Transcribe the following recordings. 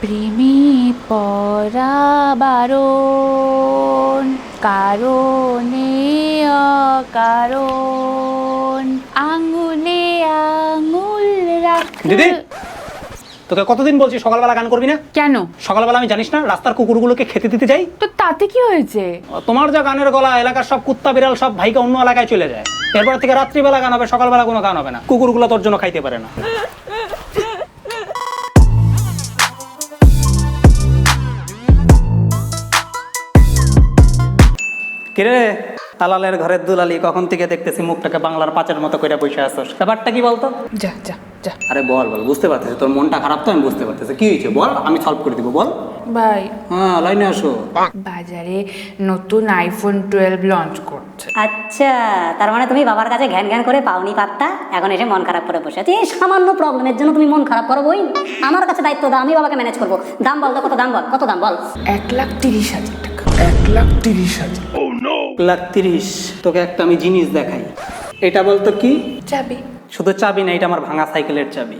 প্রেমে পড়া বারণ, কারণে অকারণ, আঙুলে আঙুল রাখ। দিদি, তোকে কতদিন বলছি সকালবেলা গান করবি না? কেন? সকালবেলা আমি জানিস না রাস্তার কুকুরগুলোকে খেতে দিতে যাই? তো তাতে কি হয়েছে? তোমার যা গানের গলা, এলাকার সব কুত্তা বিড়াল সব ভাইকে অন্য এলাকায় চলে যায়। এরপর থেকে রাত্রিবেলা গান হবে, সকালবেলা কোনো গান হবে না। কুকুরগুলো তোর জন্য খাইতে পারে না। কিরে তালালের ঘরের দুলালি, কখন থেকে দেখতেছি মুখটাকে বাংলার পাঁচের মতো করে বসে আসছ। ব্যাপারটা কি বলতো? যা যা যা। আরে বল বল, বুঝতে পারতেছি তোর মনটা খারাপ, তো আমি বুঝতে পারতেছি। কি হয়েছে বল, আমি সলভ করে দিব, বল। ভাই, হ্যাঁ, লাইনে আসো। বাজারে নতুন আইফোন 12 লঞ্চ করছে। আচ্ছা, তার মানে তুমি বাবার কাছে ঘ্যান ঘ্যান করে পাওনি পাত্তা, এখন এসে মন খারাপ করে বসে আছি। এই সামান্য প্রবলেমের জন্য তুমি মন খারাপ করো বই? আমার কাছে দায়িত্ব দাও, আমি বাবাকে ম্যানেজ করবো। দাম বল তো, কত দাম বল, কত দাম বল। 1,30,000 টাকা। 1,30,000 1,30,000? তোকে একটা আমি জিনিস দেখাই। এটা বলতো কি? চাবি। শুধু চাবি না, এটা আমার ভাঙা সাইকেলের চাবি।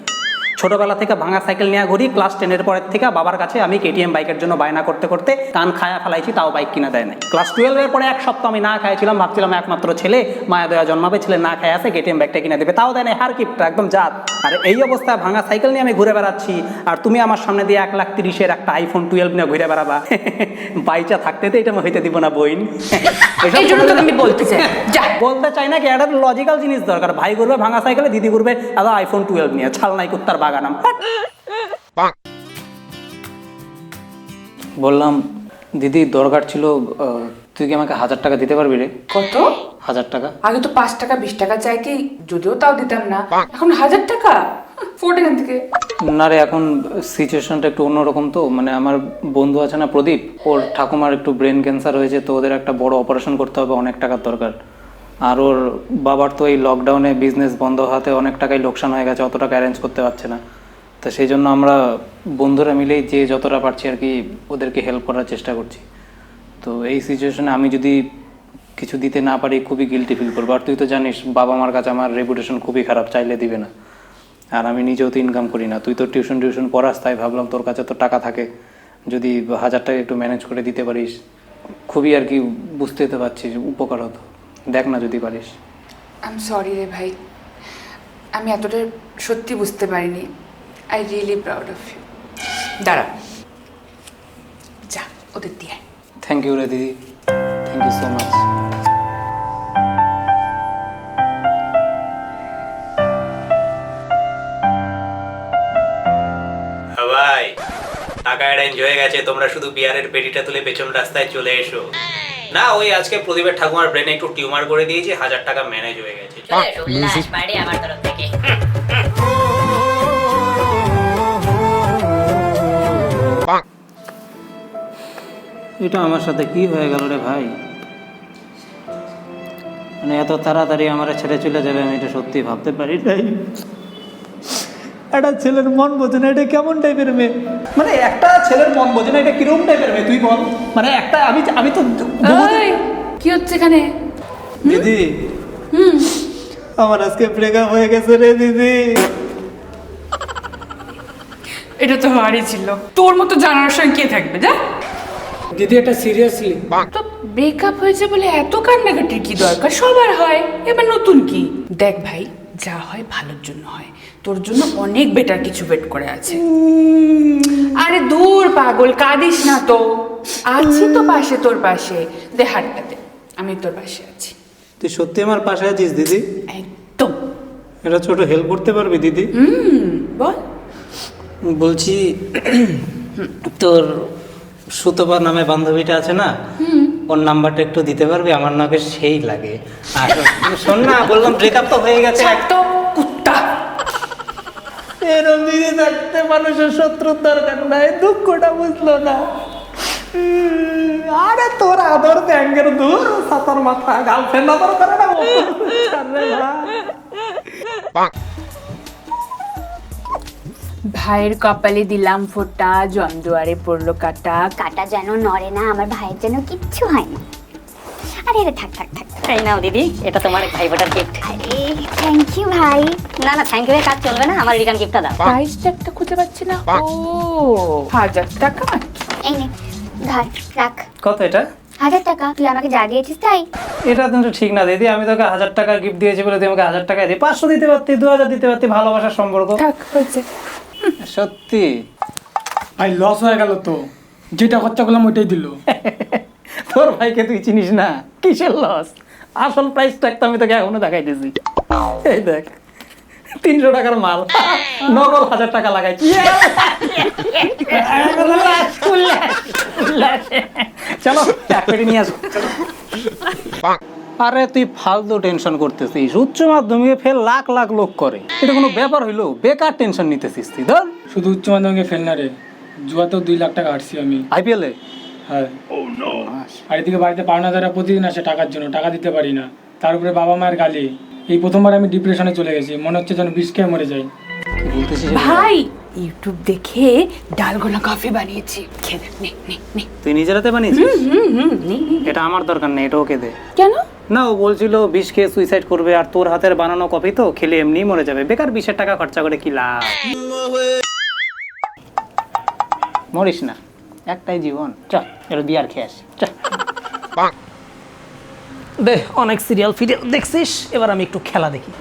ছোটবেলা থেকে ভাঙা সাইকেল নিয়ে ঘুরি। ক্লাস 10-এর পরের থেকে বাবার কাছে আমি কেটিএম বাইকের জন্য বায়না করতে করতে কান খায়া ফেলাইছি, তাও বাইক কিনা দেয় নাই। ক্লাস 12-এর পরে এক সপ্তাহ আমি না খাইছিলাম, ভাবছিলাম একমাত্র ছেলে, মায়া দয়া জন্মাবে, ছেলে না খায় আছে, কেটিএম বাইকটা কিনে দেবে, তাও দেয় নাই। হার কিপটা একদম জাত। আর এই অবস্থায় ভাঙা সাইকেল নিয়ে আমি ঘুরে বেড়াচ্ছি, আর তুমি আমার সামনে দিয়ে 1,30,000-এর একটা আইফোন 12 নিয়ে ঘুরে বেড়াবা। বাইচা থাকতে তো এটা আমি হইতে দিব না বইন। এই জন্য তো আমি বলতে চাই, যা। বলতে চাই না কি, একটা লজিক্যাল জিনিস দরকার। ভাই ঘুরবে ভাঙা সাইকেলে, দিদি ঘুরবে আবার আইফোন 12 নিয়ে। ছাল নাই কুত্তার বাগানাম। বললাম দিদি দরকার ছিল, তুই কি আমাকে 1,000 টাকা দিতে পারবি রে? কত? 1,000 টাকা। আগে তো 5 টাকা 20 টাকা চাইতি, যদিও তাও দিতাম না। এখন 1,000 টাকা? ফোর্ট এখান থেকে। না রে, এখন সিচুয়েশনটা একটু অন্যরকম। তো মানে আমার বন্ধু আছে না প্রদীপ, ওর ঠাকুমার একটু ব্রেন ক্যান্সার হয়েছে, তো ওদের একটা বড় অপারেশন করতে হবে, অনেক টাকার দরকার। আর ওর বাবার তো এই লকডাউনে বিজনেস বন্ধ হওয়াতে অনেক টাকাই লোকসান হয়ে গেছে, অত টাকা অ্যারেঞ্জ করতে পারছে না। তো সেই জন্য আমরা বন্ধুরা মিলেই যে যতটা পারছি আর কি ওদেরকে হেল্প করার চেষ্টা করছি। তো এই সিচুয়েশনে আমি যদি কিছু দিতে না পারি খুবই গিল্টি ফিল করবো। আর তুই তো জানিস বাবা মার কাছে আমার রেপুটেশন খুবই খারাপ, চাইলে দিবে না। আর আমি নিজেও তো ইনকাম করি না, তুই তো টিউশন পড়াস, তাই ভাবলাম তোর কাছে তো টাকা থাকে, যদি 1,000 টাকা একটু ম্যানেজ করে দিতে পারিস, খুবই আর কি বুঝতে তো পারছিস, উপকার হতো। দেখ না যদি পারিস। আই এম সরি রে ভাই, আমি এতটা সত্যি বুঝতে পারিনি। I really proud of you. দাঁড়া, যা ওদের দিয়ে। থ্যাংক ইউ রে দিদি, থ্যাংক ইউ সো মাচ। ভাই, টাকা অ্যারেঞ্জ হয়ে গেছে, তোমরা শুধু বিয়ারের পেটিটা তুলে পেছন রাস্তায় চলে এসো। না, ওই আজকে প্রদীপের ঠাকুমার ব্রেনে একটু টিউমার করে দিয়েছি, 1,000 টাকা ম্যানেজ হয়ে গেছে। আমার তরফ থেকে। এটা আমার সাথে কি হয়ে গেল রে ভাই? মানে এত তাড়াতাড়ি আমার ছেড়ে চলে যাবে, আমি এটা সত্যি ভাবতে পারি নাই। একটা ছেলের মন বোঝে না, এটা কেমন টাইপের মেয়ে? মানে একটা ছেলের মন বোঝে না, এটা কিরকম টাইপের মেয়ে তুই বল? মানে একটা আমি তো ওই, কি হচ্ছে এখানে? দিদি, আমার আজকে ব্রেকআপ হয়ে গেছে রে দিদি। এটা তো হওয়ারই ছিল। তোর মতো জানার সঙ্গে কে থাকবে? যা। দিদি, এটা সিরিয়াসলি তো ব্রেকআপ হয়েছে বলে এত কান্নাকাটির কি দরকার? সবার হয়, এবার নতুন কি? দেখ ভাই, যা হয় ভালোর জন্য হয়। তোর জন্য অনেক বেটার কিছু ওয়েট করে আছে। আরে দূর পাগল, কাঁদিস না তো। আছি তো পাশে, তোর পাশে। দে হাতটা দে, আমি তোর পাশে আছি। তুই সত্যি আমার পাশে আছিস দিদি? একদম। এটা ছোট হেল্প করতে পারবি দিদি? বল। বলছি তোর সুতপা নামে বান্ধবীটা আছে না, ওর নাম্বারটা একটু দিতে পারবি? আমার নাকি সেই লাগে। আর শোন না, বললাম ব্রেকআপ তো হয়ে গেছে। তো কুত্তা এরম দিদি থাকতে মানুষের শত্রুর দরকার নাই, দুঃখটা বুঝলো না। আরে তোর আদর ব্যাঙ্গের দূর, সাতার মাথা গার্লফ্রেন্ড আদর করে না। ভাইয়ের কপালে দিলাম ফোঁটা, জমদুয়ারে পড়লো কাটা। কাটা যেন নড়ে না, আমার ভাইয়ের যেন কিচ্ছু হয় না। আরে আরে থাক থাক থাক। এই নাও দিদি, এটা তোমার ভাই ফোটার গিফট। আরে থ্যাংক ইউ ভাই। না না, থ্যাংক ইউ এর কাজ চলবে না, আমার রিটার্ন গিফটটা দাও। প্রাইস ট্যাগটা খুঁজে পাচ্ছি না। ও 1000 টাকা। এই নে ধর রাখ। কত এটা? 1000 টাকা। তুই আমাকে যা দিয়েছিস তাই। এটা কিন্তু ঠিক না দিদি, আমি তোকে 1000 টাকার গিফট দিয়েছি বলে তুই আমাকে 1000 টাকা দিয়ে 500 দিতে পারতি, 2000 দিতে পারতি, ভালোবাসার সম্পর্ক। থাক হয়েছে। সত্যি ভাই লস হয়ে গেল তো, যেটা খরচা করলাম ওইটাই দিল। তোর ভাইকে তুই চিনিস না, কিসের লস? আসল প্রাইস ট্যাগ তো আমি তোকে এখনো দেখাই দিয়েছি। এই দেখ 300 টাকার মাল, নগদ 1000 টাকা লাগাইছি। চলো এক পেটি নিয়ে আসো। আরে তুই ফালতু টেনশন করতেছিস, উচ্চ মাধ্যমিকে ফেল লাখ লাখ লোক করে, এটা কোনো ব্যাপার হইলো? বেকার টেনশন নিতেছিস তুই। ধর শুধু উচ্চ মাধ্যমিকে ফেল না রে, জুয়াতেও 2 লাখ টাকা হারছি আমি। IPL এ হ্যাঁ। আর এদিকে বাড়িতে পাওনা যারা প্রতিদিন আসে টাকার জন্য, টাকা দিতে পারি না, তার উপরে বাবা মায়ের গালি। এই প্রথমবার আমি ডিপ্রেশনে চলে গেছি, মনে হচ্ছে যেন বিষ খেয়ে মরে যাই। কি বলতেছিস? ভাই ইউটিউব দেখে ডালগোনা কফি বানিয়েছি, খেয়ে দেখ। নে নে নে। তুই নিজের হাতে বানিয়েছিস? এটা আমার দরকার নেই, এটা ওকে দে। কেন? না, ও বলছিল বিষ খেয়ে সুইসাইড করবে, আর তোর হাতের বানানো কফি তো খেলে এমনিই মরে যাবে, বেকার 20 টাকা খরচা করে কি লাভ? মরিস না, একটাই জীবন। চল এর বিয়ার খেয়ে আসি। চল দে, অনেক সিরিয়াল ফিরিয়াল দেখছিস, এবার আমি একটু খেলা দেখি।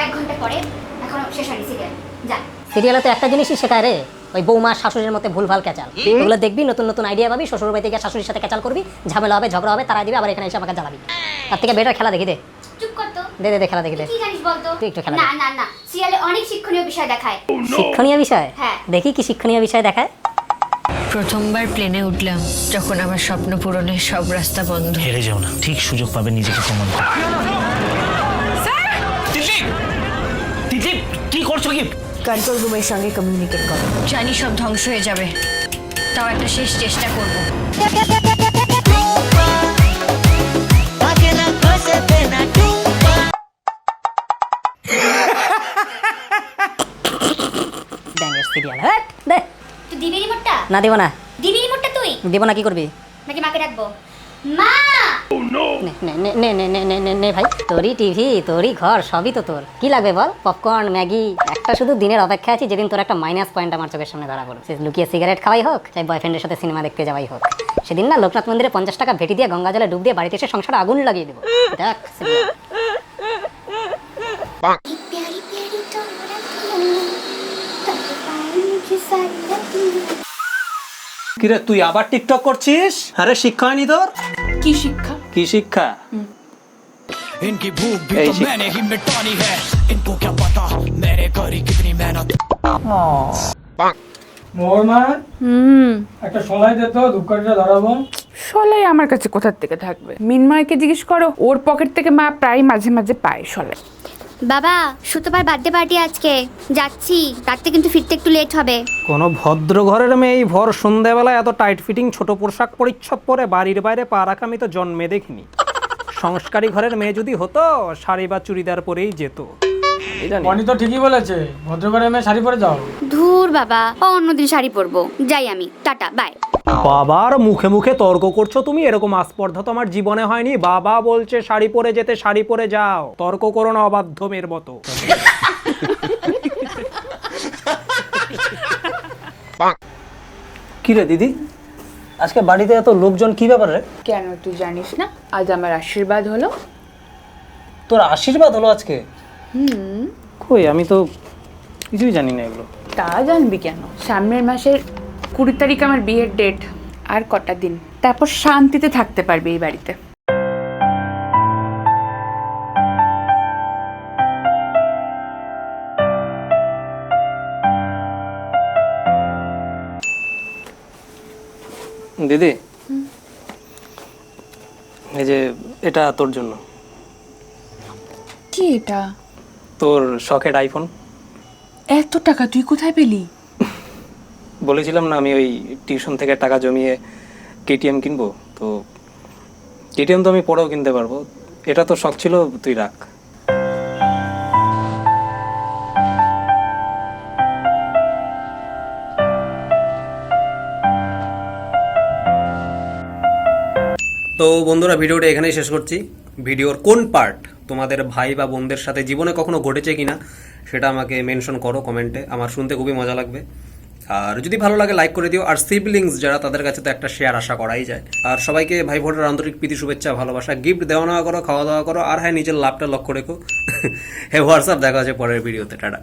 1 ঘন্টা পরে এখনো শেষ হয়নি সিরিয়াল। যা। সিরিয়ালে তো একটা জিনিসই শেখায় রে, ওই বৌমা শাশুড়ির মধ্যে ভুলভাল ক্যাচাল। ওগুলো দেখবি, নতুন নতুন আইডিয়া পাবি, শ্বশুর বাড়িতে গিয়ে শাশুড়ির সাথে ক্যাচাল করবি, ঝামেলা হবে, ঝগড়া হবে, তারা দিবে, আবার এখানে এসে আমাকে জ্বালাবি। তার থেকে বেটার খেলা দেখি দে। চুপ কর তো। দে দে দে, খেলা দেখি দে। কি জানিস বলতো? তুই একটু খেলা না না না, সিরিয়ালে অনেক শিক্ষণীয় বিষয় দেখায়। শিক্ষণীয় বিষয়? হ্যাঁ। দেখি কি শিক্ষণীয় বিষয় দেখায়। প্রথমবার প্লেনে উঠলাম যখন আমার স্বপ্ন পূরণের সব রাস্তা বন্ধ। হেরে যাও না, ঠিক সুযোগ পাবে নিজেকে প্রমাণ করতে। তিতলি, কি করছো কি? কন্ট্রোল রুমের সঙ্গে কমিউনিকেট করো। জানি সব ধ্বংস হয়ে যাবে, তাও একটা শেষ চেষ্টা করব। ড্যাঙ্গের সিরিয়াল, হ্যাঁ দে। তুই দিবি রিমোটটা? না দিব না। দিবি রিমোটটা তুই? দিব না, কি করবি? নাকি মাকে ডাকবো? মা! নে নে নে নে নে নে নে নে ভাই, তোরই টিভি, তোরই ঘর, সবই তো তোর। কি লাগবে বল? Popcorn, Maggi. একটা শুধু দিনের অপেক্ষা আছি যেদিন তোর একটা মাইনাস পয়েন্ট আমার চোখের সামনে ধরা পড়বে। সে লুকিয়ে সিগারেট খাওয়াই হোক, চাই বয়ফ্রেন্ডের সাথে সিনেমা দেখতে যাওয়াই হোক। সেদিন না লোকনাথ মন্দিরে 50 টাকা ভেটি দিয়ে গঙ্গা জলে ডুব দিয়ে বাড়িতে এসে সংসারে আগুন লাগিয়ে দেবো। দেখ serial। प्यारी प्यारी तोरा दिया, तब पाए मुझे सारी रात। কিরে তুই আবার টিকটক করছিস? আরে শিক্ষা হয়নি তোর? কি শিক্ষা? কি শিক্ষা? इनकी भूख भी এই तो শিক্ষা। मैंने ही मिटानी है, इनको क्या पता मैंने करी कितनी मेहनत। মোর মা একটা সলাই দে তো, ধূপকাঠিটা ধরাবো। সলাই আমার কাছে কোথার থেকে থাকবে? মিনময়কে জিজ্ঞেস করো, ওর পকেট থেকে মা প্রায় মাঝে মাঝে পায় সলাই। বাবা সুতোবার বার্থডে পার্টি আজকে, যাচ্ছি, রাতে কিন্তু ফিরতে একটু লেট হবে। কোনো ভদ্র ঘরের মেয়ে এই ভর সন্ধ্যাবেলায় এত টাইট ফিটিং ছোট পোশাক পরিচ্ছদ পরে বাড়ির বাইরে পা রাখা আমি তো জন্মে দেখিনি। সংস্কারী ঘরের মেয়ে যদি হতো শাড়ি বা চুড়িদার পরেই যেত। এই জানি। বনি তো ঠিকই বলেছে, ভদ্রঘরের মেয়ে শাড়ি পরে যাও। ধুর বাবা, অন্যদিন শাড়ি পরবো। যাই আমি, টাটা বাই। বাবার মুখে মুখে তর্ক করছো তুমি, এরকম আস্পর্ধা তো আমার জীবনে হয়নি। বাবা বলছে শাড়ি পরে যেতে, শাড়ি পরে যাও, তর্ক করো না অবাধ্য মেয়ের মতো। কি রে দিদি, আজকে বাড়িতে এত লোকজন, কি ব্যাপার রে? কেন তুই জানিস না আজ আমার আশীর্বাদ হলো? তোর আশীর্বাদ হলো আজকে? কই, আমি তো কিছুই জানি না এগুলো। তা জানবি কেন? সামনের মাসের 20 তারিখ আমার বিয়ের ডেট, আর কটা দিন, তারপর শান্তিতে থাকতে পারবি এই বাড়িতে। দিদি, এই যে এটা তোর জন্য। কি এটা? তোর শখের আইফোন। এত টাকা তুই কোথায় পেলি? বলেছিলাম না আমি ওই টিউশন থেকে টাকা জমিয়ে কেটিএম কিনবো, তো কেটিএম তো আমি পরেও কিনতে পারবো, এটা তো শখ ছিল, তুই রাখ। তো বন্ধুরা ভিডিওটা এখানেই শেষ করছি। ভিডিওর কোন পার্ট তোমাদের ভাই বা বোনদের সাথে জীবনে কখনো ঘটেছে কিনা সেটা আমাকে মেনশন করো কমেন্টে, আমার শুনতে খুবই মজা লাগবে। আর যদি ভালো লাগে লাইক করে দিও। আর সিবলিংস যারা, তাদের কাছে তো একটা শেয়ার আশা করাই যায়। আর সবাইকে ভাই ভোটের আন্তরিক প্রীতি শুভেচ্ছা, ভালোবাসা, গিফট দেওয়া নেওয়া করো, খাওয়া দাওয়া করো, আর হ্যাঁ নিজের লাভটা লক্ষ্য রেখো। হ্যাঁ হোয়াটসঅ্যাপ দেখা আছে পরের ভিডিওতে, টাটা।